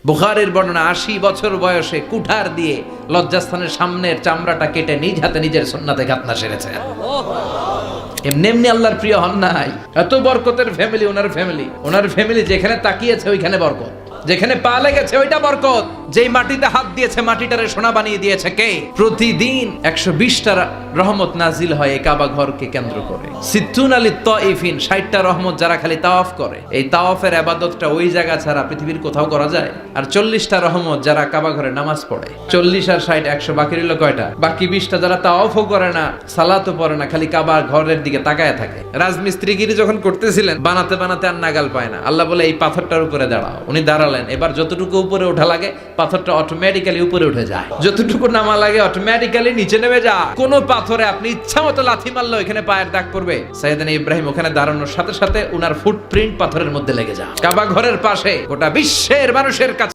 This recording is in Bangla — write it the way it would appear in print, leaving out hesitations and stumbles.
বুখারীর বর্ণনা ৮০ বছর বয়সে কুঠার দিয়ে লজ্জাস্থানের সামনের চামড়াটা কেটে নিজ হাতে নিজের সুন্নাতে খাতনা সেরেছেন। এমনি এমনি আল্লাহর প্রিয় হন নাই। এত বরকতের ফ্যামিলি ওনার ফ্যামিলি যেখানে তাকিয়েছে ওইখানে বরকত, যেখানে পা লেগেছে ওইটা বরকত। যেই মাটিতে হাত দিয়েছে মাটিটারে সোনা বানিয়ে দিয়েছে কে? প্রতিদিন ১২০টা রহমত নাজিল হয় এই কাবা ঘরকে কেন্দ্র করে। সিত্তুন আলী তাইফিন, ৬০টা রহমত যারা খালি তাওয়াফ করে। এই তাওয়াফের ইবাদতটা ওই জায়গা ছাড়া পৃথিবীর কোথাও করা যায়? আর ৪০টা রহমত যারা কাবা ঘরে নামাজ পড়ে। ৪০ আর ৬০ ১০০, বাকি রইল কয়টা? বাকি ২০টা যারা তাওয়াফও করে না, সালাতও পড়ে না, খালি কাবা ঘরের দিকে তাকায় থাকে। রাজমিস্ত্রিগিরি যখন করতেছিলেন, বানাতে বানাতে আর নাগাল পায় না। আল্লাহ বলে এই পাথরটার উপরে দাঁড়াও। উনি দাঁড়ালেন। এবার যতটুকু উপরে ওঠা লাগে পাথরটা অটোমেটিক্যালি উপরে উঠে যায়, যতটুকু নামা লাগে অটোমেটিক্যালি নিচে নেমে যায়। কোন পাথরে আপনি ইচ্ছা মতো লাথি মারলে এখানে পায়ের দাগ পড়বে। সাইয়েদনা ইব্রাহিম ওখানে দাঁড়ানোর সাথে সাথে উনার ফুটপ্রিন্ট পাথরের মধ্যে লেগে যায়। কাবা ঘরের পাশে গোটা বিশ্বের মানুষের কাছে